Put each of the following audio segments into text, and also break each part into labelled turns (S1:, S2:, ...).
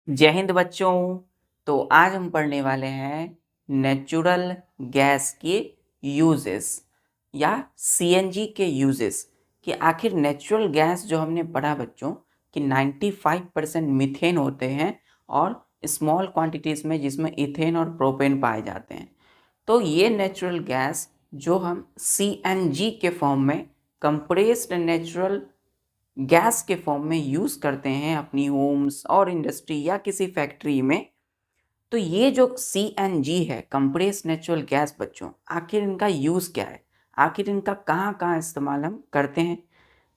S1: जय हिंद बच्चों। तो आज हम पढ़ने वाले हैं नेचुरल गैस के यूजेस या सीएनजी के यूजेस कि आखिर नेचुरल गैस जो हमने पढ़ा बच्चों कि 95% मीथेन होते हैं और स्मॉल क्वांटिटीज़ में जिसमें इथेन और प्रोपेन पाए जाते हैं। तो ये नेचुरल गैस जो हम सीएनजी के फॉर्म में कंप्रेस्ड नेचुरल गैस के फॉर्म में यूज़ करते हैं अपनी होम्स और इंडस्ट्री या किसी फैक्ट्री में। तो ये जो सीएनजी है, कंप्रेस्ड नेचुरल गैस बच्चों, आखिर इनका यूज़ क्या है, आखिर इनका कहाँ कहाँ इस्तेमाल हम करते हैं।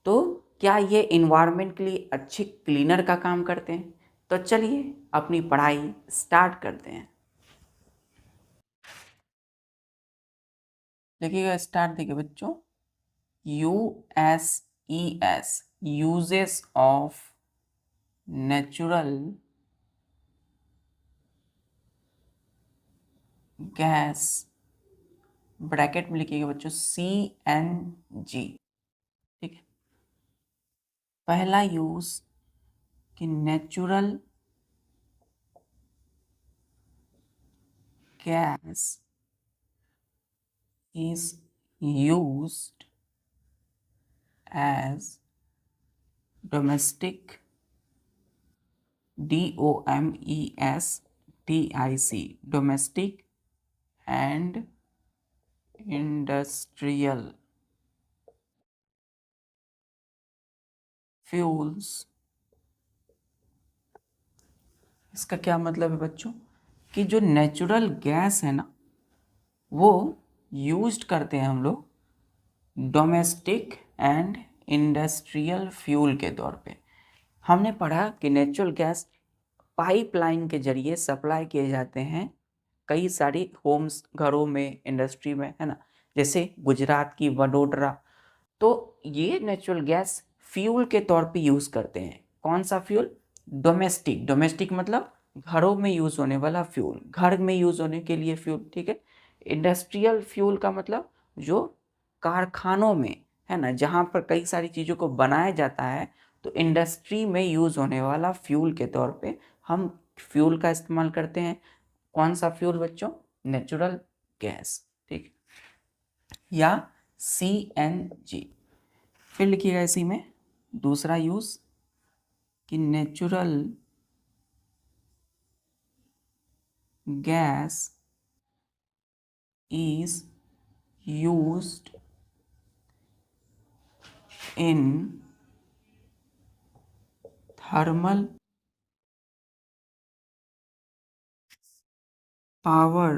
S1: तो क्या ये इन्वायरमेंट के लिए अच्छे क्लीनर का काम करते हैं। तो चलिए अपनी पढ़ाई स्टार्ट करते हैं। देखिएगा, स्टार्ट देखिए बच्चों। U S E S, uses of natural gas, bracket में लिखिएगा बच्चों CNG। ठीक है, पहला यूज कि natural gas is used as domestic, DOMESTIC, domestic and industrial fuels. इसका क्या मतलब है बच्चों कि जो नेचुरल गैस है ना, वो यूज्ड करते हैं हम लोग डोमेस्टिक एंड इंडस्ट्रियल फ्यूल के तौर पे। हमने पढ़ा कि नेचुरल गैस पाइपलाइन के जरिए सप्लाई किए जाते हैं कई सारी होम्स, घरों में, इंडस्ट्री में, है ना, जैसे गुजरात की वडोदरा। तो ये नेचुरल गैस फ्यूल के तौर पे यूज़ करते हैं। कौन सा फ्यूल? डोमेस्टिक। डोमेस्टिक मतलब घरों में यूज़ होने वाला फ्यूल, घर में यूज़ होने के लिए फ्यूल। ठीक है। इंडस्ट्रियल फ्यूल का मतलब जो कारखानों में, है ना, जहाँ पर कई सारी चीज़ों को बनाया जाता है, तो इंडस्ट्री में यूज़ होने वाला फ्यूल के तौर पे हम फ्यूल का इस्तेमाल करते हैं। कौन सा फ्यूल बच्चों? Natural gas. ठीक, या CNG। फिर लिखिएगा इसी में दूसरा यूज कि natural gas is used in thermal power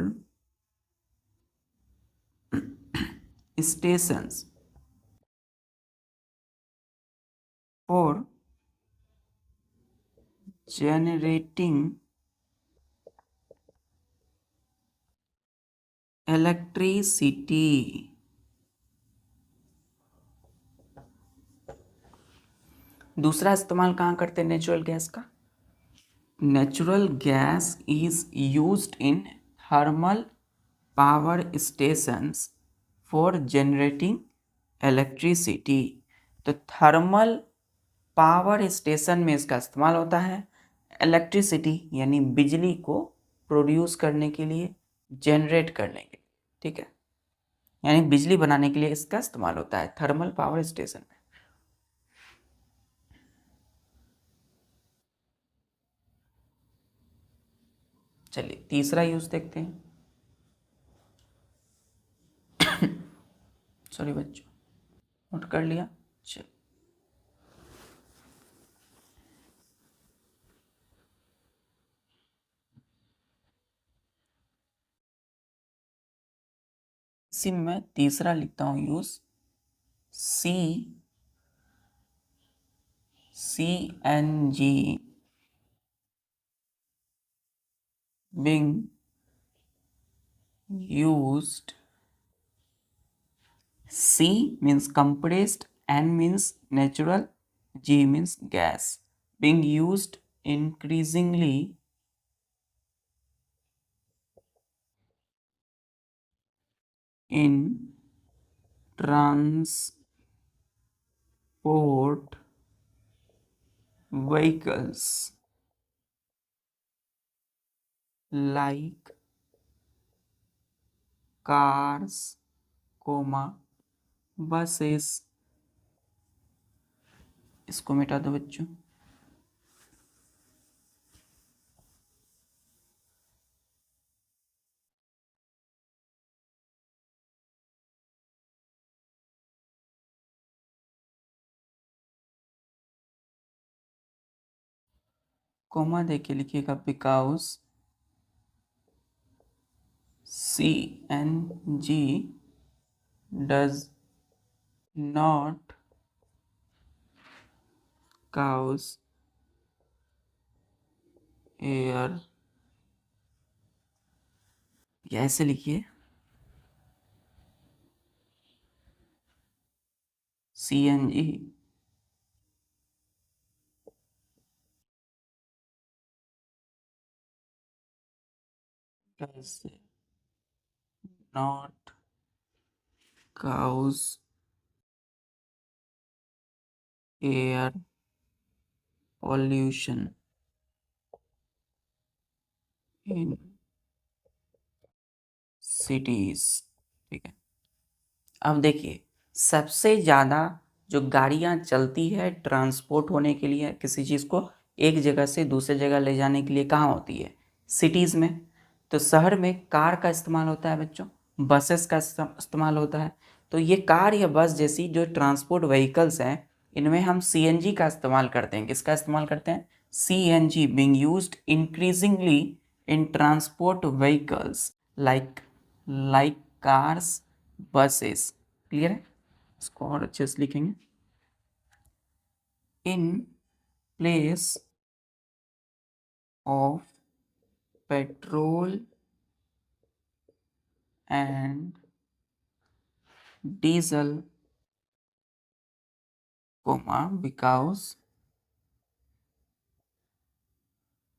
S1: stations for generating electricity। दूसरा इस्तेमाल कहाँ करते हैं नेचुरल गैस का? Natural gas is used in thermal power stations for generating electricity. तो थर्मल पावर स्टेशन में इसका इस्तेमाल होता है इलेक्ट्रिसिटी यानी बिजली को प्रोड्यूस करने के लिए, जनरेट करने के लिए। ठीक है, यानी बिजली बनाने के लिए इसका इस्तेमाल होता है थर्मल पावर स्टेशन में। चलिए तीसरा यूज देखते हैं। सॉरी बच्चों, नोट कर लिया। चलिए, इसी में मैं तीसरा लिखता हूँ use CNG being used। C means compressed, N means natural, G means gas, being used increasingly in transport vehicles like cars comma buses. इसको मिटा दो बच्चों। कोमा देखिए लिखिएगा because CNG does not cause air। ऐसे लिखिए CNG does not cause air pollution in cities। ठीक है, अब देखिए सबसे ज़्यादा जो गाड़ियाँ चलती है ट्रांसपोर्ट होने के लिए, किसी चीज़ को एक जगह से दूसरे जगह ले जाने के लिए कहाँ होती है? सिटीज़ में। तो शहर में कार का इस्तेमाल होता है बच्चों, बसेस का इस्तेमाल होता है। तो ये कार या बस जैसी जो ट्रांसपोर्ट व्हीकल्स हैं, इनमें हम CNG का इस्तेमाल करते हैं। किसका इस्तेमाल करते हैं? CNG being used increasingly in transport vehicles like cars, buses। Clear है? इसको और अच्छे से लिखेंगे। In place of petrol and diesel comma because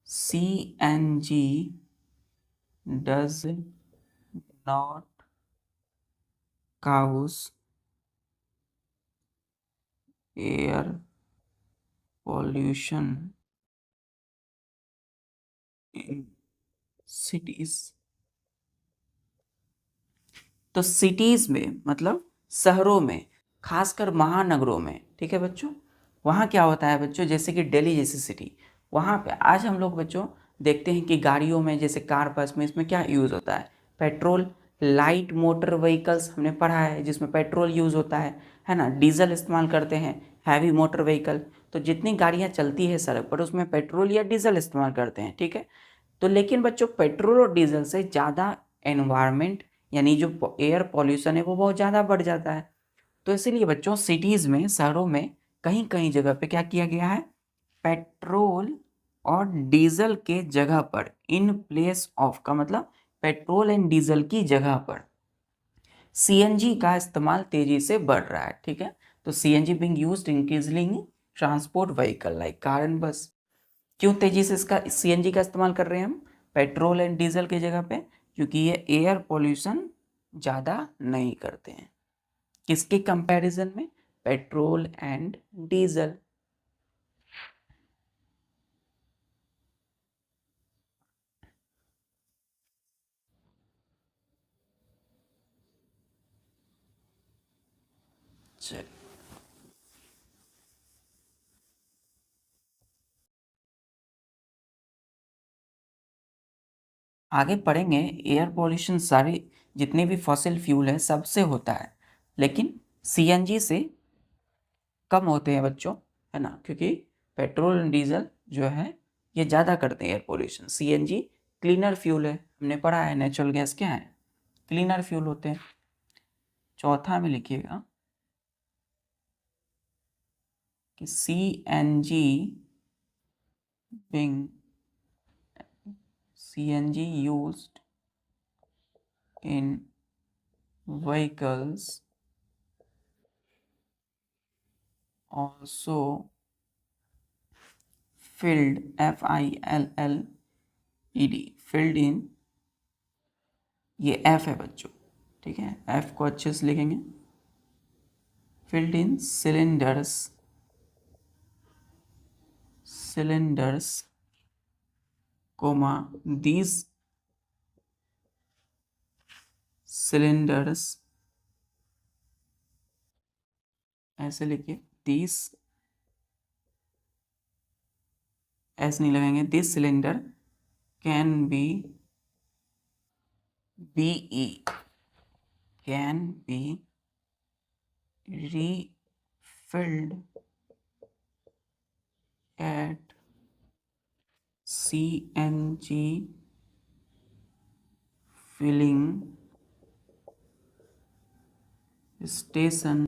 S1: CNG does not cause air pollution in cities। तो सिटीज़ में मतलब शहरों में, खासकर महानगरों में। ठीक है बच्चों, वहाँ क्या होता है बच्चों, जैसे कि दिल्ली जैसी सिटी, वहाँ पे आज हम लोग बच्चों देखते हैं कि गाड़ियों में जैसे कार बस में इसमें क्या यूज़ होता है? पेट्रोल। लाइट मोटर व्हीकल्स हमने पढ़ा है जिसमें पेट्रोल यूज़ होता है ना। डीजल इस्तेमाल करते हैं, हैवी मोटर व्हीकल। तो जितनी गाड़ियाँ चलती है सड़क पर उसमें पेट्रोल या डीजल इस्तेमाल करते हैं। ठीक है, तो लेकिन बच्चों पेट्रोल और डीजल से ज़्यादा एनवायरनमेंट यानी जो एयर पॉल्यूशन है वो बहुत ज़्यादा बढ़ जाता है। तो इसीलिए बच्चों सिटीज़ में, शहरों में कहीं कहीं जगह पे क्या किया गया है? पेट्रोल और डीजल के जगह पर, इन प्लेस ऑफ का मतलब पेट्रोल एंड डीजल की जगह पर CNG का इस्तेमाल तेजी से बढ़ रहा है। ठीक है, तो CNG being used increasingly in transport vehicle like car and bus। क्यों तेजी से इसका CNG का इस्तेमाल कर रहे हैं हम पेट्रोल एंड डीजल की जगह पे? क्योंकि ये एयर पोल्यूशन ज़्यादा नहीं करते हैं। किसके कंपैरिजन में? Petrol and diesel. चलिए आगे पढ़ेंगे। एयर पोल्यूशन सारे जितने भी फॉसिल फ्यूल है सबसे होता है, लेकिन CNG से कम होते हैं बच्चों, है ना। क्योंकि पेट्रोल एंड डीजल जो है ये ज़्यादा करते हैं air pollution. CNG cleaner fuel है, हमने पढ़ा है। नेचुरल गैस क्या है? क्लीनर फ्यूल होते हैं। चौथा में लिखिएगा कि CNG being used in vehicles also filled filled in, ये F है बच्चों। ठीक है, F को अच्छे से लिखेंगे। filled in cylinders comma these cylinders, ऐसे लिखिए, दिस, ऐसे नहीं लगाएंगे, this cylinder can be, B E, can be refilled at CNG filling station.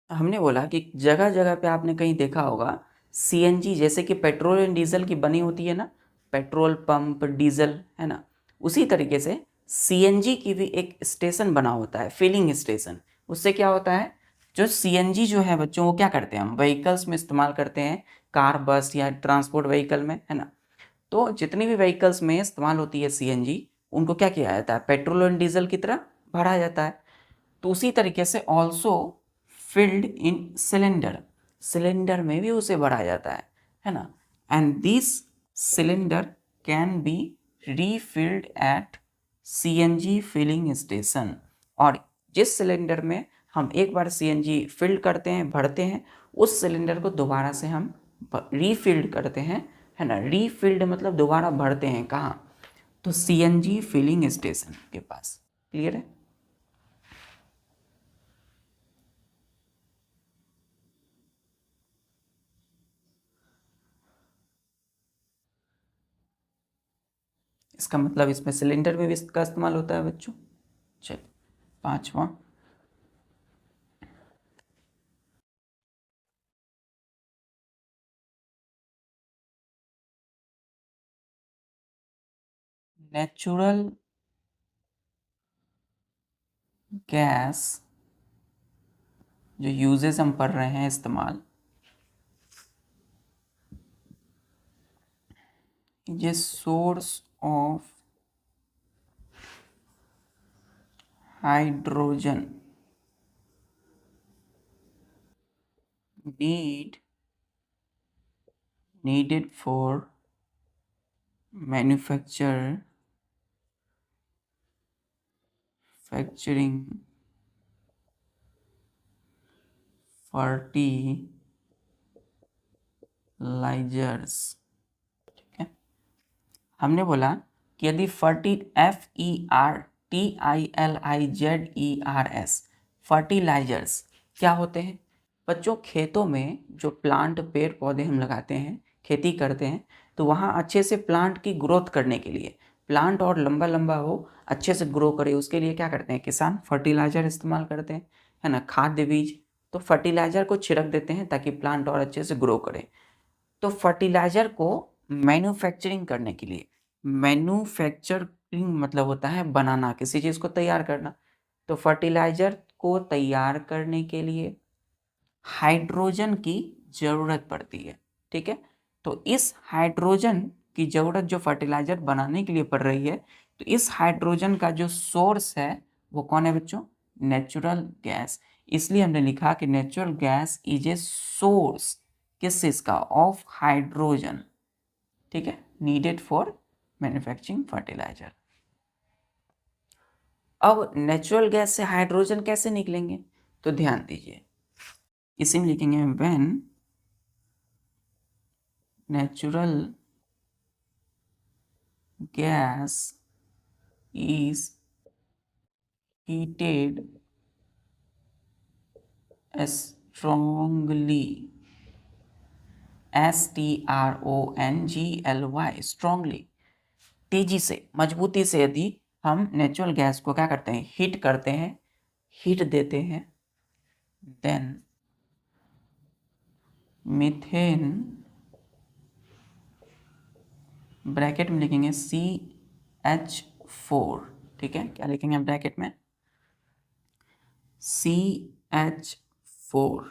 S1: हमने बोला कि जगह जगह पे आपने कहीं देखा होगा सीएनजी, जैसे कि पेट्रोल एंड डीजल की बनी होती है ना, पेट्रोल पंप, डीजल, है ना, उसी तरीके से सीएनजी की भी एक स्टेशन बना होता है, फिलिंग स्टेशन। उससे क्या होता है, जो सीएनजी जो है बच्चों, वो क्या करते हैं, हम व्हीकल्स में इस्तेमाल करते हैं, कार, बस या ट्रांसपोर्ट व्हीकल में, है ना। तो जितनी भी व्हीकल्स में इस्तेमाल होती है सीएनजी, उनको क्या किया जाता है, पेट्रोल एंड डीजल की तरह भरा जाता है। तो उसी तरीके से also filled in cylinder, cylinder में भी उसे भरा जाता है ना। And this cylinder can be refilled at CNG filling station. और जिस सिलेंडर में हम एक बार सीएनजी फिल्ड करते हैं, भरते हैं, उस सिलेंडर को दोबारा से हम रीफिल्ड करते हैं, है ना। रीफिल्ड मतलब दोबारा भरते हैं, कहाँ, तो सीएनजी फिलिंग स्टेशन के पास। क्लियर है। इसका मतलब इसमें सिलेंडर में भी इसका इस्तेमाल होता है बच्चों। चलिए, पांचवा, नेचुरल गैस जो यूजेस हम पढ़ रहे हैं, इस्तेमाल, ये source of hydrogen needed for manufacturing fertilizers। ठीक है। हमने बोला कि यदि FERTILIZERS फर्टिलाइजर्स क्या होते हैं बच्चों, खेतों में जो प्लांट, पेड़ पौधे हम लगाते हैं, खेती करते हैं, तो वहाँ अच्छे से प्लांट की ग्रोथ करने के लिए, प्लांट और लंबा लंबा हो, अच्छे से ग्रो करे, उसके लिए क्या करते हैं किसान, फर्टिलाइजर इस्तेमाल करते हैं, है ना, खाद्य बीज। तो फर्टिलाइजर को छिड़क देते हैं ताकि प्लांट और अच्छे से ग्रो करे। तो फर्टिलाइजर को मैन्युफैक्चरिंग करने के लिए, मैन्युफैक्चरिंग मतलब होता है बनाना, किसी चीज़ को तैयार करना। तो फर्टिलाइजर को तैयार करने के लिए हाइड्रोजन की ज़रूरत पड़ती है। ठीक है। तो इस हाइड्रोजन की ज़रूरत जो फर्टिलाइजर बनाने के लिए पड़ रही है, तो इस हाइड्रोजन का जो सोर्स है वो कौन है बच्चों, नेचुरल गैस। इसलिए हमने लिखा कि natural gas is a source, किस चीज़ का, ऑफ हाइड्रोजन। ठीक है, नीडेड फॉर मैन्युफैक्चरिंग फर्टिलाइजर। अब नेचुरल गैस से हाइड्रोजन कैसे निकलेंगे, तो ध्यान दीजिए, इसी में लिखेंगे when natural gas is heated strongly, STRONGLY, strongly, तेजी से, मजबूती से, यदि हम नेचुरल गैस को क्या करते हैं, हीट करते हैं, हीट देते हैं, देन मीथेन, ब्रैकेट में लिखेंगे CH4। ठीक है, क्या लिखेंगे ब्रैकेट में, CH4।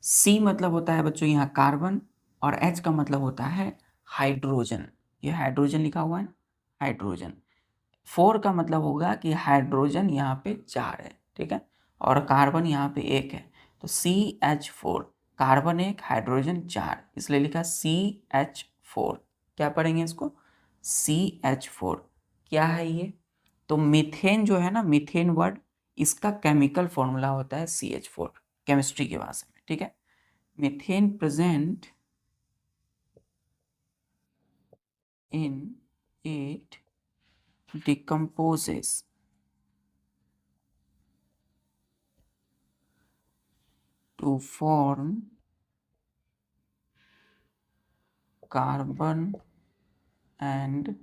S1: C मतलब होता है बच्चों यहाँ कार्बन, और H का मतलब होता है हाइड्रोजन। ये हाइड्रोजन लिखा हुआ है, हाइड्रोजन। 4 का मतलब होगा कि हाइड्रोजन यहाँ पे 4 है, ठीक है, और कार्बन यहाँ पे 1 है। तो CH4, कार्बन 1, हाइड्रोजन 4, इसलिए लिखा CH4। क्या पढ़ेंगे इसको, CH4। क्या है ये? तो मीथेन जो है ना, मीथेन वर्ड, इसका केमिकल फॉर्मूला होता है CH4 केमिस्ट्री के भाषा में, ठीक है। Methane present in it decomposes to form carbon and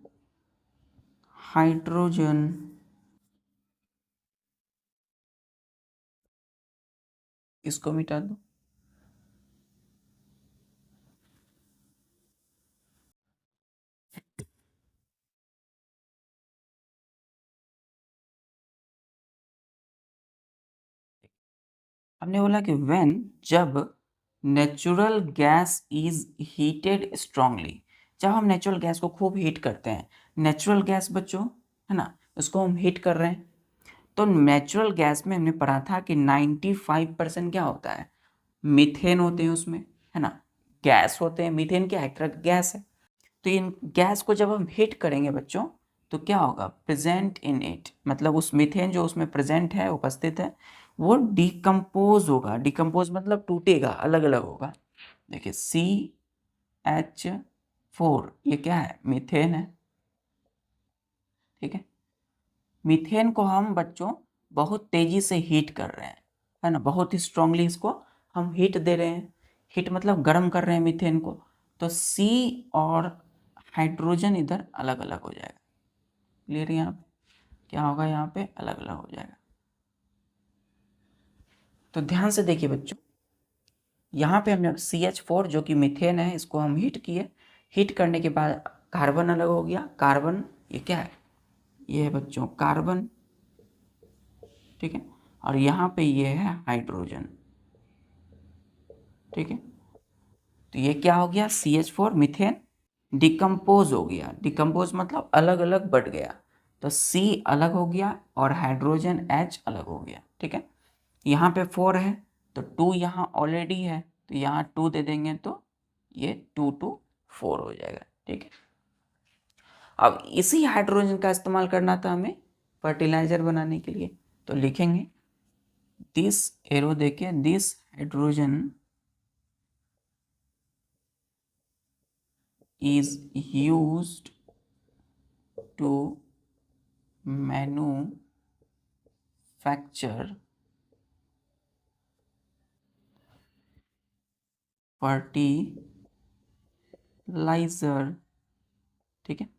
S1: hydrogen। इसको मिटा दो। हमने बोला कि व्हेन, जब natural gas is heated strongly, जब हम नेचुरल गैस को खूब हीट करते हैं, नेचुरल गैस बच्चों है ना, उसको हम हीट कर रहे हैं, तो नेचुरल गैस में हमने पढ़ा था कि 95% क्या होता है, मीथेन होते हैं उसमें, है ना, गैस होते हैं। मीथेन क्या है? एक तरह का गैस है। तो इन गैस को जब हम हीट करेंगे बच्चों, तो क्या होगा? प्रेजेंट इन इट, मतलब उस मीथेन जो उसमें प्रेजेंट है, उपस्थित है, वो डिकम्पोज होगा। डिकम्पोज मतलब टूटेगा, अलग अलग होगा। देखिए CH4 ये क्या है? मीथेन है, ठीक है। मीथेन को हम बच्चों बहुत तेजी से हीट कर रहे हैं, है ना, बहुत ही स्ट्रांगली इसको हम हीट दे रहे हैं। हीट मतलब गर्म कर रहे हैं मीथेन को। तो C और हाइड्रोजन इधर अलग अलग हो जाएगा। क्लियर? यहाँ पे क्या होगा? यहाँ पे अलग अलग हो जाएगा। तो ध्यान से देखिए बच्चों, यहाँ पे हमने CH4 जो कि मीथेन है, इसको हम हीट किए। हीट करने के बाद कार्बन अलग हो गया। कार्बन ये क्या है? ये है बच्चों कार्बन, ठीक है। और यहाँ पे ये है हाइड्रोजन, ठीक है। तो ये क्या हो गया? CH4 मीथेन डिकम्पोज हो गया। डिकम्पोज मतलब अलग अलग बढ़ गया। तो C अलग हो गया और हाइड्रोजन H अलग हो गया, ठीक है। यहाँ पे 4 है, तो 2 यहाँ ऑलरेडी है, तो यहाँ 2 दे देंगे, तो ये 2 2 4 हो जाएगा, ठीक है। अब इसी हाइड्रोजन का इस्तेमाल करना था हमें फर्टिलाइजर बनाने के लिए, तो लिखेंगे दिस, एरो देके, this hydrogen is used to manufacture fertilizer, ठीक है।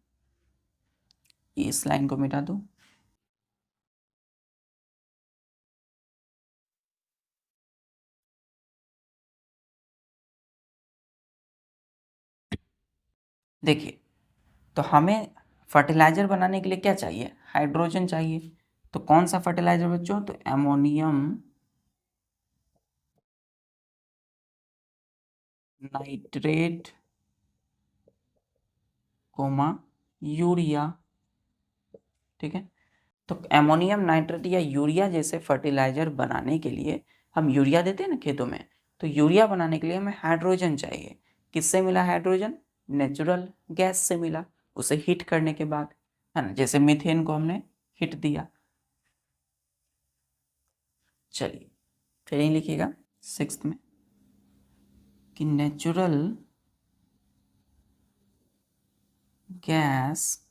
S1: इस लाइन को मिटा दो। देखिए, तो हमें फर्टिलाइजर बनाने के लिए क्या चाहिए? हाइड्रोजन चाहिए। तो कौन सा फर्टिलाइजर बच्चों? तो अमोनियम नाइट्रेट कोमा यूरिया, ठीक है। तो अमोनियम नाइट्रेट या यूरिया जैसे फर्टिलाइजर बनाने के लिए, हम यूरिया देते हैं ना खेतों में, तो यूरिया बनाने के लिए हमें हाइड्रोजन चाहिए। किससे मिला हाइड्रोजन? नेचुरल गैस से मिला, उसे हीट करने के बाद, है ना, जैसे मीथेन को हमने हीट दिया। चलिए फिर यही लिखिएगा 6th में कि natural gas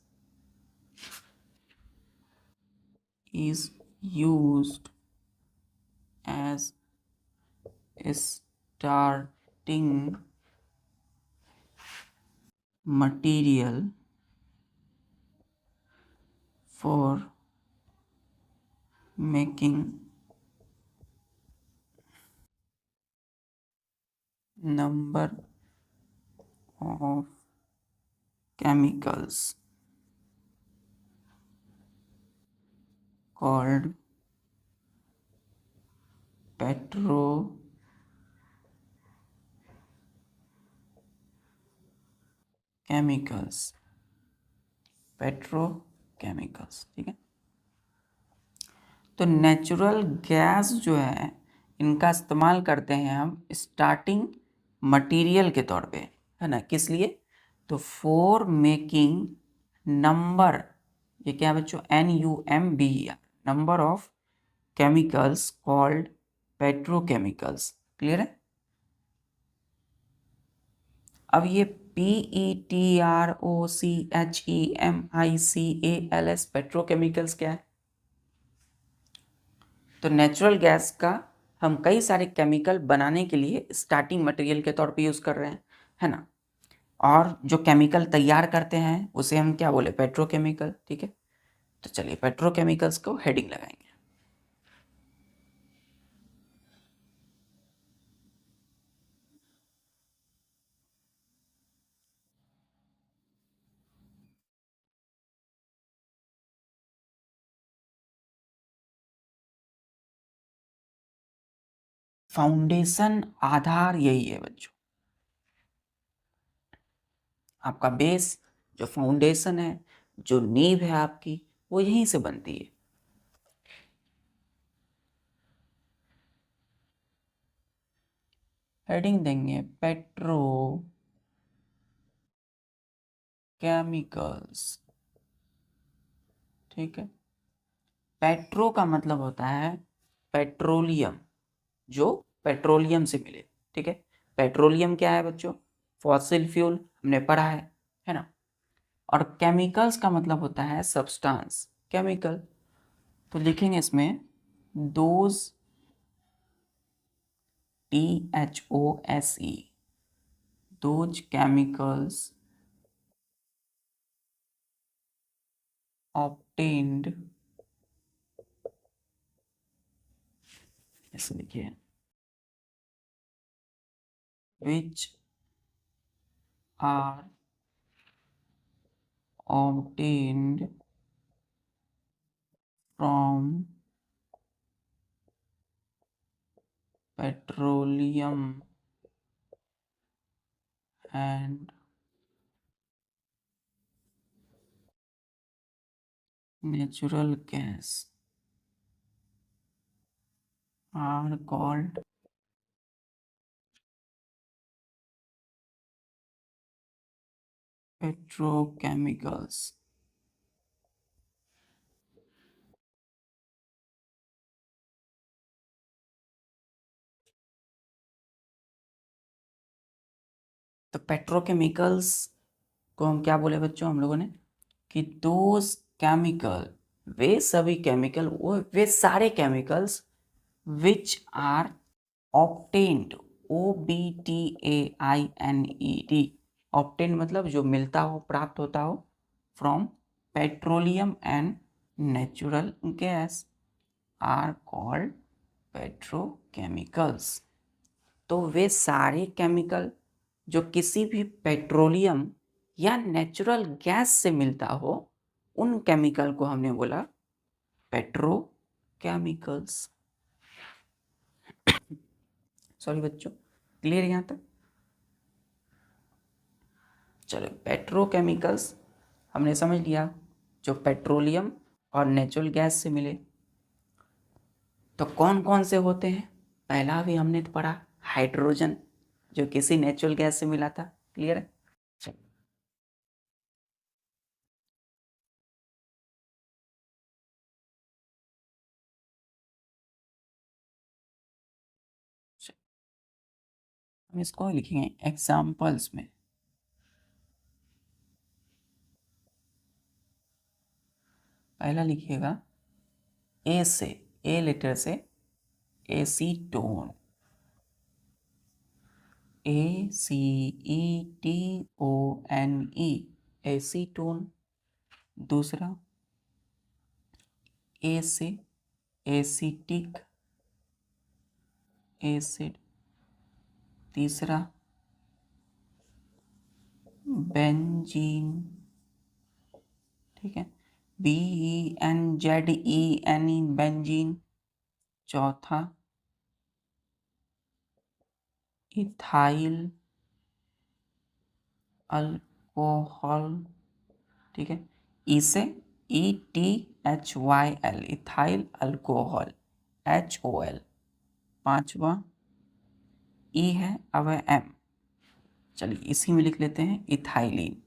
S1: is used as starting material for making number of chemicals called petrochemicals, petrochemicals, ठीक है। तो नेचुरल गैस जो है, इनका इस्तेमाल करते हैं हम स्टार्टिंग मटेरियल के तौर पे, है ना। किस लिए? तो फॉर मेकिंग नंबर, ये क्या है बच्चों, NUMBER, number of chemicals called petrochemicals. Clear है। अब ये PETROCHEMICALS पेट्रोकेमिकल्स क्या है? तो नेचुरल गैस का हम कई सारे केमिकल बनाने के लिए स्टार्टिंग मटेरियल के तौर पे यूज़ कर रहे हैं, है ना। और जो केमिकल तैयार करते हैं उसे हम क्या बोले, पेट्रोकेमिकल। ठीक है, तो चलिए पेट्रोकेमिकल्स को हेडिंग लगाएंगे। फाउंडेशन, आधार यही है बच्चों, आपका बेस, जो फाउंडेशन है, जो नींव है आपकी, वो यहीं से बनती है। हेडिंग देंगे पेट्रो केमिकल्स। ठीक है, पेट्रो का मतलब होता है पेट्रोलियम, जो पेट्रोलियम से मिले। ठीक है, पेट्रोलियम क्या है बच्चों, फॉसिल फ्यूल, हमने पढ़ा है ना। और केमिकल्स का मतलब होता है सब्सटेंस, केमिकल। तो लिखेंगे इसमें those, THOSE, those chemicals obtained, ऐसे लिखिए, which are obtained from petroleum and natural gas are called petrochemicals। तो पेट्रोकेमिकल्स को हम क्या बोले बच्चों हम लोगों ने, कि दोज केमिकल, वे सभी केमिकल, वो वे सारे chemicals which are obtained, OBTAINED, obtain मतलब जो मिलता हो, प्राप्त होता हो, from petroleum and natural gas are called petrochemicals. तो वे सारे केमिकल जो किसी भी पेट्रोलियम या नेचुरल गैस से मिलता हो, उन केमिकल को हमने बोला पेट्रोकेमिकल्स। सॉरी बच्चों, क्लियर यहाँ तक? चलो, पेट्रोकेमिकल्स हमने समझ लिया, जो पेट्रोलियम और नेचुरल गैस से मिले। तो कौन कौन से होते हैं? पहला भी हमने तो पढ़ा, हाइड्रोजन, जो किसी नेचुरल गैस से मिला था। क्लियर है? चलो, हम इसको लिखेंगे एग्जाम्पल्स में। पहला लिखिएगा ए से, ए लेटर से एसीटोन, ACETONE, एसीटोन। दूसरा ए से एसिटिक एसिड। तीसरा बेंजीन। ठीक है, BENZENE, बेंजीन। चौथा इथाइल अल्कोहल। ठीक है, ई से ETHYL, इथाइल अल्कोहल, HOL। पांचवा ई है, अब है M, चलिए इसी में लिख लेते हैं इथाइलिन,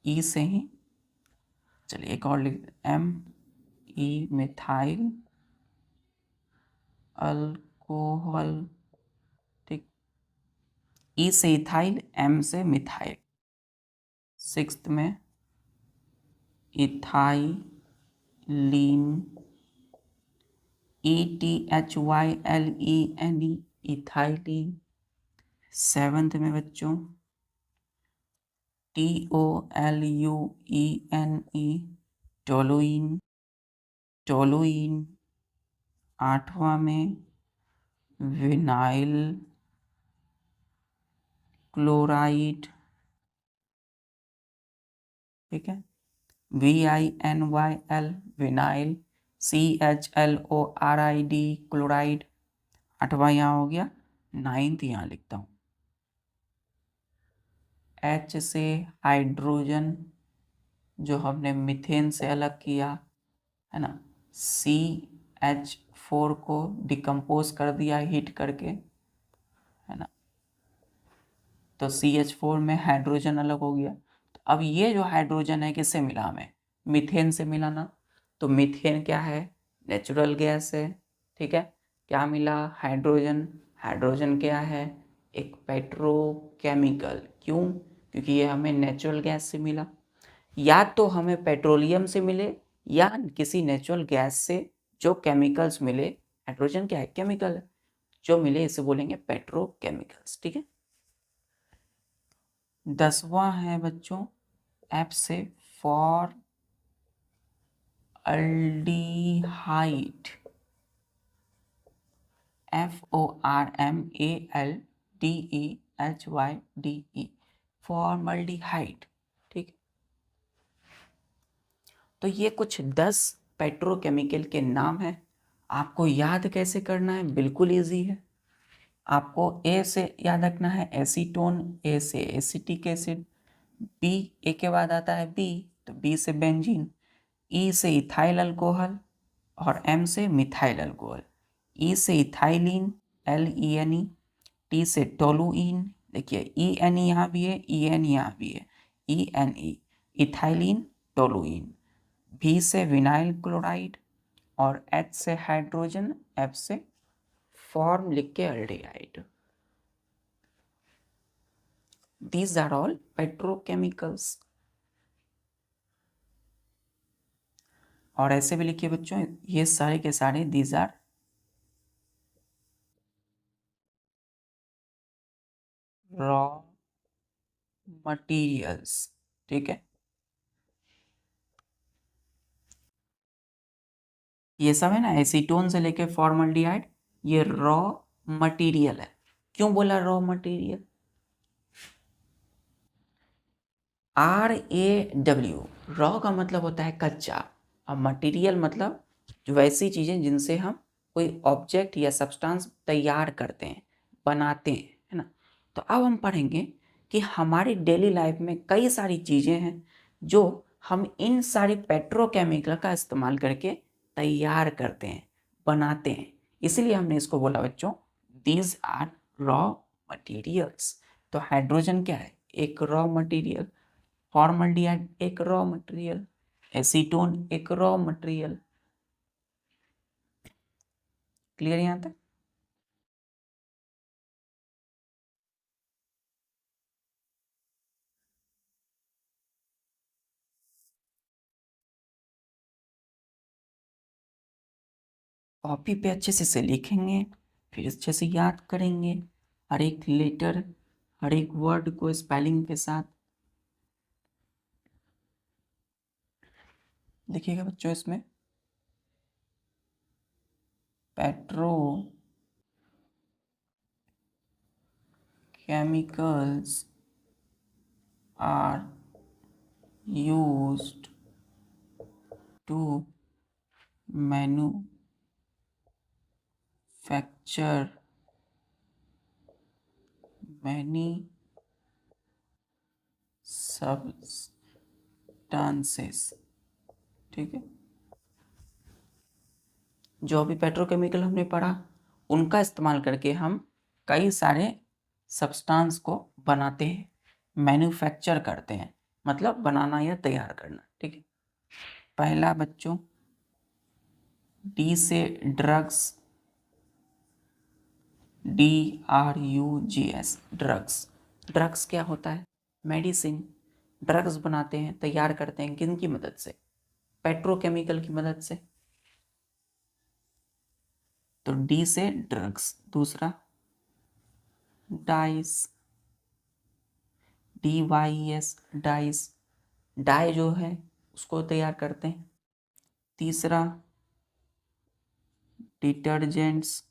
S1: ई से ही चलिए एक और लिख ME मिथाइल अल्कोहल, ठीक। ई से इथाइल, M से मिथाइल। सिक्स्थ में इथाइलीन, ETHYLENE इथाइलीन। सेवन्थ में बच्चों TOLUENE टोलुइन, टोलुइन। आठवां में विनाइल क्लोराइड, ठीक है, VINYL विनाइल, CHLORID क्लोराइड। आठवां यहाँ हो गया। नाइन्थ यहाँ लिखता हूँ, H से हाइड्रोजन जो हमने मीथेन से अलग किया है ना, CH4 को डिकम्पोज कर दिया हीट करके, है ना, तो CH4 में हाइड्रोजन अलग हो गया। तो अब ये जो हाइड्रोजन है किससे मिला, हमें मीथेन से मिला ना। तो मीथेन क्या है, नेचुरल गैस है, ठीक है। क्या मिला, हाइड्रोजन। हाइड्रोजन क्या है, एक पेट्रोकेमिकल। क्यों, क्योंकि ये हमें नेचुरल गैस से मिला। या तो हमें पेट्रोलियम से मिले या किसी नेचुरल गैस से जो केमिकल्स मिले, हाइड्रोजन क्या है, केमिकल है, जो मिले इसे बोलेंगे पेट्रोकेमिकल्स, ठीक है। 10वां है बच्चों F से फॉर अल्डिहाइड, FORMALDEHYDE फॉर्मल्डिहाइड, ठीक। तो ये कुछ 10 पेट्रोकेमिकल के नाम हैं। आपको याद कैसे करना है, बिल्कुल इजी है। आपको ए से याद रखना है एसीटोन, ए से एसिटिक एसिड, बी, ए के बाद आता है बी, तो बी से बेंजीन, ई से इथाइल अल्कोहल और एम से मिथाइल अल्कोहल। ई से इथाइलिन, LENE, टी से टोलुइन, देखिए ENE यहाँ भी है, EN यहाँ भी है, ENE इथाइलिन टोलुइन। भी से विनाइल क्लोराइड और H से हाइड्रोजन, F से फॉर्म लिख के aldehyde. These are all petrochemicals। और ऐसे भी लिखिए बच्चों, ये सारे के सारे these are रॉ मटीरियल्स, ठीक है। ये सब है ना, एसीटोन से लेके फॉर्मल्डिहाइड, ये रॉ मटेरियल है। क्यों बोला रॉ मटेरियल, RAW, रॉ का मतलब होता है कच्चा, और मटेरियल मतलब जो वैसी चीजें जिनसे हम कोई ऑब्जेक्ट या सब्सटेंस तैयार करते हैं, बनाते हैं, है ना। तो अब हम पढ़ेंगे कि हमारी डेली लाइफ में कई सारी चीजें हैं जो हम इन सारी पेट्रोकेमिकल का इस्तेमाल करके तैयार करते हैं, बनाते हैं। इसलिए हमने इसको बोला बच्चों दीज आर रॉ मटेरियल्स। तो हाइड्रोजन क्या है, एक रॉ मटेरियल, फॉर्मल्डिहाइड एक रॉ मटेरियल, एसीटोन एक रॉ मटेरियल। क्लियर यहाँ तक। कॉपी पे अच्छे से इसे लिखेंगे, फिर अच्छे से याद करेंगे, हर एक लेटर, हर एक वर्ड को स्पेलिंग के साथ। देखिएगा बच्चों, इसमें petro chemicals are used to manufacture many substances, ठीक है। जो भी पेट्रोकेमिकल हमने पढ़ा उनका इस्तेमाल करके हम कई सारे सब्सटेंस को बनाते हैं, मैन्युफैक्चर करते हैं, मतलब बनाना या तैयार करना, ठीक है। पहला बच्चों डी से ड्रग्स, DRUGS, ड्रग्स। ड्रग्स क्या होता है? मेडिसिन। ड्रग्स बनाते हैं, तैयार करते हैं किन की मदद से? पेट्रोकेमिकल की मदद से। तो डी से ड्रग्स। दूसरा डाइस, DYES, डाइस। डाई जो है उसको तैयार करते हैं। तीसरा डिटर्जेंट्स,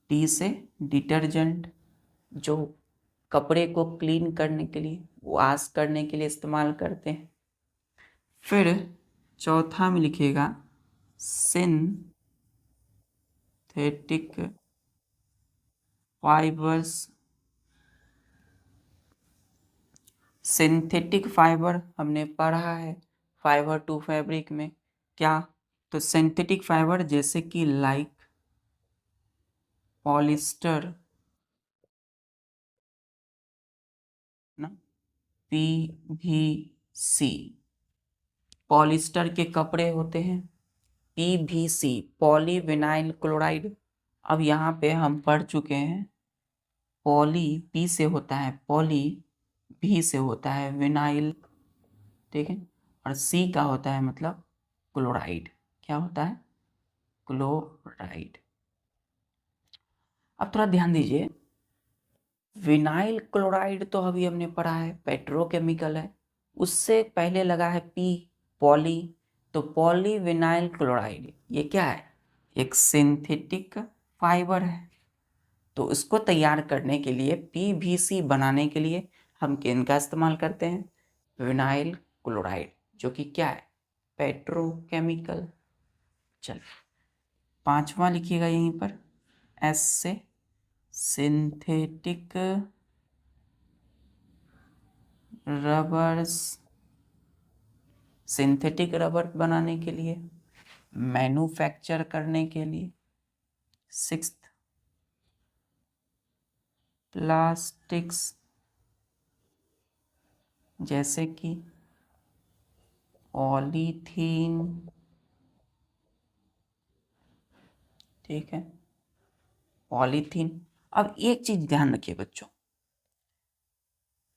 S1: डी से डिटर्जेंट, जो कपड़े को क्लीन करने के लिए, वॉश करने के लिए इस्तेमाल करते हैं। फिर चौथा में लिखिएगा सिंथेटिक फाइबर्स। सिंथेटिक फाइबर हमने पढ़ा है फाइबर टू फैब्रिक में। क्या? तो सिंथेटिक फाइबर जैसे कि लाइक पॉलिस्टर ना, PVC। पॉलिस्टर के कपड़े होते हैं PVC, पॉलीविनाइल क्लोराइड। अब यहाँ पे हम पढ़ चुके हैं पॉली पी से होता है पॉली, भी से होता है विनाइल, ठीक है, और सी का होता है मतलब क्लोराइड। क्या होता है? क्लोराइड। अब थोड़ा ध्यान दीजिए, विनाइल क्लोराइड तो अभी हमने पढ़ा है पेट्रोकेमिकल है, उससे पहले लगा है पी, पॉली। तो पॉली विनाइल क्लोराइड ये क्या है? एक सिंथेटिक फाइबर है। तो इसको तैयार करने के लिए PVC बनाने के लिए हम किन का इस्तेमाल करते हैं? विनाइल क्लोराइड, जो कि क्या है? पेट्रोकेमिकल। चल पांचवा लिखिएगा यहीं पर S से सिंथेटिक रबर्स। सिंथेटिक रबर बनाने के लिए, मैन्युफैक्चर करने के लिए। सिक्स्थ प्लास्टिक्स, जैसे कि पॉलीथीन, ठीक है, पॉलीथीन। अब एक चीज ध्यान रखिए बच्चों,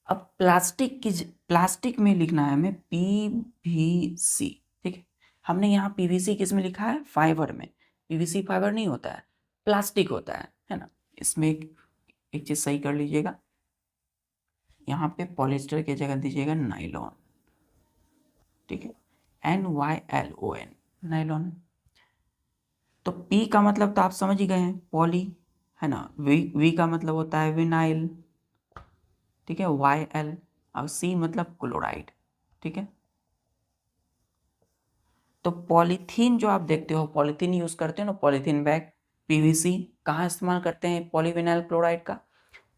S1: अब प्लास्टिक में लिखना है हमें PVC, ठीक है। हमने यहाँ PVC किस में लिखा है? फाइबर में। PVC फाइबर नहीं होता है, प्लास्टिक होता है ना। इसमें एक चीज सही कर लीजिएगा, यहाँ पे पॉलिस्टर की जगह दीजिएगा नाइलॉन, ठीक है, NYLON, नाइलॉन। तो P का मतलब तो आप समझ ही गए हैं, पॉली, है ना। V का मतलब होता है विनाइल, ठीक है, YL। और C मतलब क्लोराइड, ठीक है। तो पॉलीथीन जो आप देखते हो, पॉलीथीन यूज करते हो ना, पॉलीथीन बैग, PVC कहाँ इस्तेमाल करते हैं पॉलीविनाइल क्लोराइड का?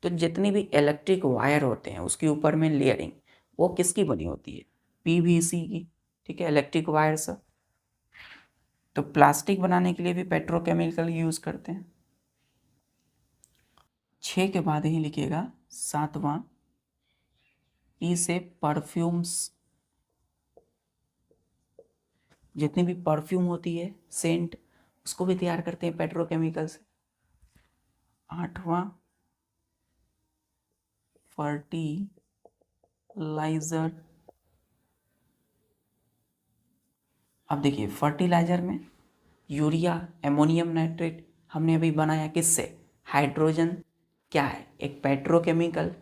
S1: तो जितनी भी इलेक्ट्रिक वायर होते हैं उसके ऊपर में लेयरिंग, वो किसकी बनी होती है? PVC की, ठीक है, इलेक्ट्रिक वायर्स। तो प्लास्टिक बनाने के लिए भी पेट्रोकेमिकल यूज करते हैं। 6 के बाद ही लिखिएगा सातवां P से परफ्यूम्स। जितनी भी परफ्यूम होती है, सेंट, उसको भी तैयार करते हैं पेट्रोकेमिकल से। आठवां फर्टिलाइजर। अब देखिए फर्टिलाइजर में यूरिया, एमोनियम नाइट्रेट हमने अभी बनाया किससे? हाइड्रोजन। क्या है? एक पेट्रोकेमिकल।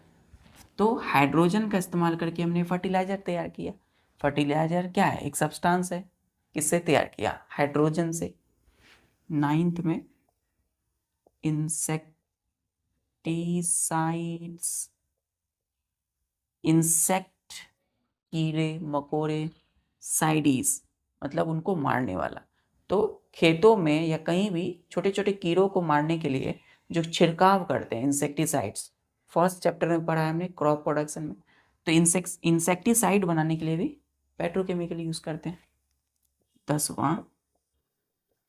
S1: तो हाइड्रोजन का इस्तेमाल करके हमने फर्टिलाइजर तैयार किया। फर्टिलाइजर क्या है? एक सब्सटेंस है। किससे तैयार किया? हाइड्रोजन से। नाइन्थ में इंसेक्टिसाइड्स, इंसेक्ट, कीड़े मकोड़े, साइडीज मतलब उनको मारने वाला। तो खेतों में या कहीं भी छोटे छोटे कीड़ों को मारने के लिए जो छिड़काव करते हैं इंसेक्टिसाइड्स, फर्स्ट चैप्टर में पढ़ा है हमने क्रॉप प्रोडक्शन में। तो इंसेक्टिसाइड बनाने के लिए भी पेट्रोकेमिकल यूज करते हैं। 10वां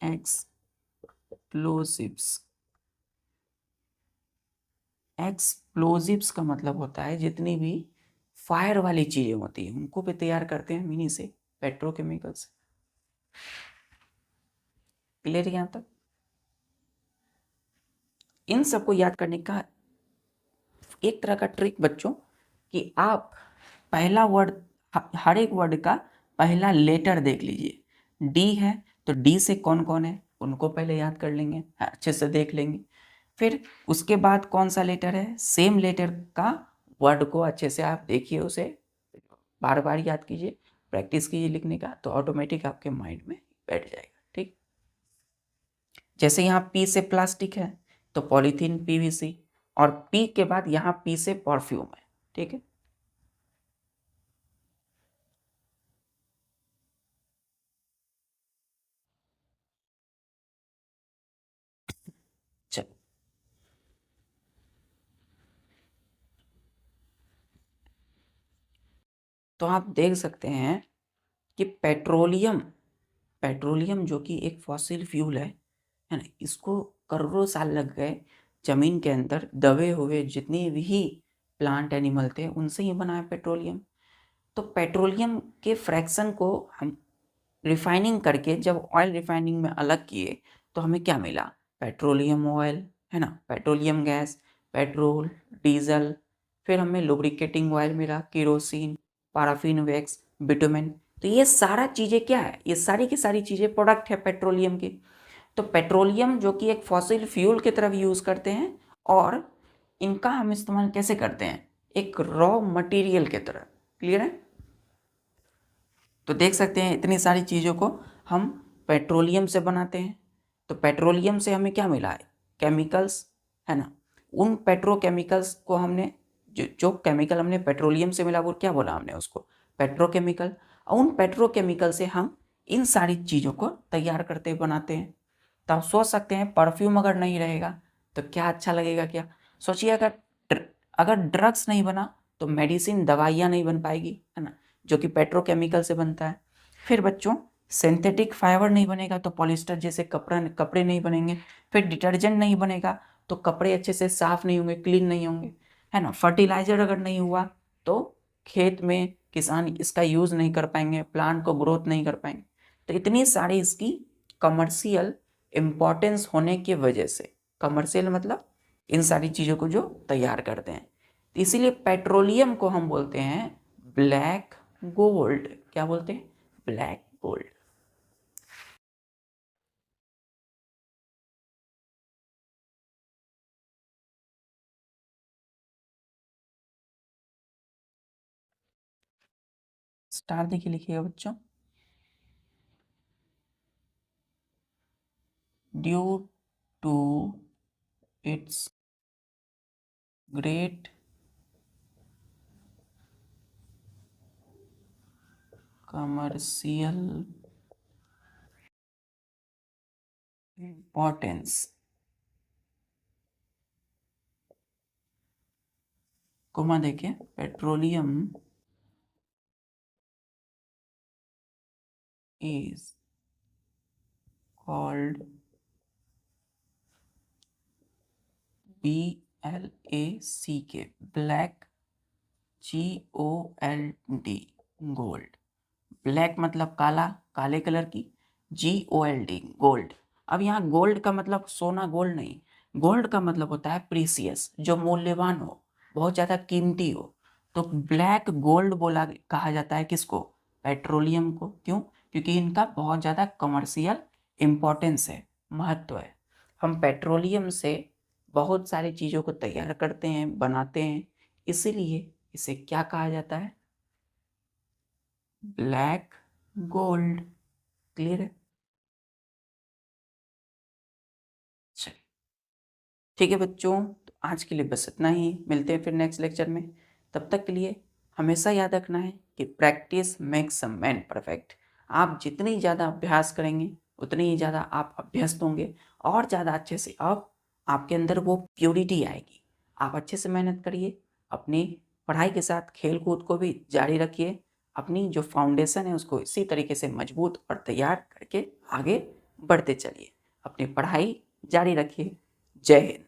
S1: एक्सप्लोजिव्स। एक्सप्लोजिव्स का मतलब होता है जितनी भी फायर वाली चीज़ें होती हैं उनको भी तैयार करते हैं मिनी से, पेट्रोकेमिकल से। क्लियर यहाँ तक? इन सबको याद करने का एक तरह का ट्रिक बच्चों कि आप पहला वर्ड, हर एक वर्ड का पहला लेटर देख लीजिए। डी है तो डी से कौन कौन है उनको पहले याद कर लेंगे, अच्छे से देख लेंगे। फिर उसके बाद कौन सा लेटर है, सेम लेटर का वर्ड को अच्छे से आप देखिए, उसे बार बार याद कीजिए, प्रैक्टिस कीजिए लिखने का, तो ऑटोमेटिक आपके माइंड में बैठ जाएगा। ठीक, जैसे यहाँ पी से प्लास्टिक है तो पॉलीथीन पीवीसी, और पी के बाद यहाँ पी से परफ्यूम है। ठीक है, चलो तो आप देख सकते हैं कि पेट्रोलियम, पेट्रोलियम जो कि एक फॉसिल फ्यूल है ना, इसको करोड़ों साल लग गए जमीन के अंदर दबे हुए जितने भी प्लांट एनिमल थे उनसे ही बना है पेट्रोलियम। तो पेट्रोलियम के फ्रैक्शन को हम रिफाइनिंग करके जब ऑयल रिफाइनिंग में अलग किए तो हमें क्या मिला, पेट्रोलियम ऑयल, है ना, पेट्रोलियम गैस, पेट्रोल, डीजल, फिर हमें लुब्रिकेटिंग ऑयल मिला, केरोसिन, पाराफिन वैक्स, बिटुमेन। तो ये सारा चीज़ें क्या है, ये सारी की सारी चीज़ें प्रोडक्ट है पेट्रोलियम की। तो पेट्रोलियम जो कि एक फॉसिल फ्यूल की तरफ यूज़ करते हैं, और इनका हम इस्तेमाल कैसे करते हैं, एक रॉ मटेरियल की तरह। क्लियर है? तो देख सकते हैं इतनी सारी चीज़ों को हम पेट्रोलियम से बनाते हैं। तो पेट्रोलियम से हमें क्या मिला है, केमिकल्स, है ना। उन पेट्रोकेमिकल्स को हमने जो केमिकल हमने पेट्रोलियम से मिला वो क्या बोला हमने उसको, पेट्रोकेमिकल। और उन पेट्रोकेमिकल से हम इन सारी चीज़ों को तैयार करते बनाते हैं। तो आप सोच सकते हैं परफ्यूम अगर नहीं रहेगा तो क्या अच्छा लगेगा क्या। सोचिए अगर ड्रग्स नहीं बना तो मेडिसिन, दवाइयाँ नहीं बन पाएगी, है ना, जो कि पेट्रोकेमिकल से बनता है। फिर बच्चों सिंथेटिक फाइबर नहीं बनेगा तो पॉलिस्टर जैसे कपड़े नहीं बनेंगे। फिर डिटर्जेंट नहीं बनेगा तो कपड़े अच्छे से साफ नहीं होंगे, क्लीन नहीं होंगे, है ना। फर्टिलाइजर अगर नहीं हुआ तो खेत में किसान इसका यूज़ नहीं कर पाएंगे, प्लांट को ग्रोथ नहीं कर पाएंगे। तो इतनी सारी इसकी कमर्शियल इम्पोर्टेंस होने की वजह से, कमर्शियल मतलब इन सारी चीज़ों को जो तैयार करते हैं, तो इसीलिए पेट्रोलियम को हम बोलते हैं ब्लैक गोल्ड। क्या बोलते हैं, ब्लैक गोल्ड। स्टार देखिए लिखिएगा बच्चों, due to its great commercial importance, comma देखिए, petroleum is called BLACK, black, GOLD, gold. Black मतलब काला, काले कलर की, GOLD, गोल्ड। अब यहाँ गोल्ड का मतलब सोना गोल्ड नहीं, गोल्ड का मतलब होता है प्रीसियस, जो मूल्यवान हो, बहुत ज़्यादा कीमती हो। तो ब्लैक गोल्ड बोला कहा जाता है किसको, पेट्रोलियम को। क्यों, क्योंकि इनका बहुत ज़्यादा कमर्शियल इम्पोर्टेंस है, महत्व है। हम पेट्रोलियम से बहुत सारी चीज़ों को तैयार करते हैं, बनाते हैं, इसीलिए इसे क्या कहा जाता है, ब्लैक गोल्ड। क्लियर है? चलिए ठीक है बच्चों, तो आज के लिए बस इतना ही, मिलते हैं फिर नेक्स्ट लेक्चर में। तब तक के लिए हमेशा याद रखना है कि practice makes a man perfect. आप जितनी ज़्यादा अभ्यास करेंगे उतनी ही ज़्यादा आप अभ्यस्त होंगे, और ज़्यादा अच्छे से अब आपके अंदर वो प्योरिटी आएगी। आप अच्छे से मेहनत करिए, अपनी पढ़ाई के साथ खेल कूद को भी जारी रखिए, अपनी जो फाउंडेशन है उसको इसी तरीके से मजबूत और तैयार करके आगे बढ़ते चलिए। अपनी पढ़ाई जारी रखिए। जय हिंद।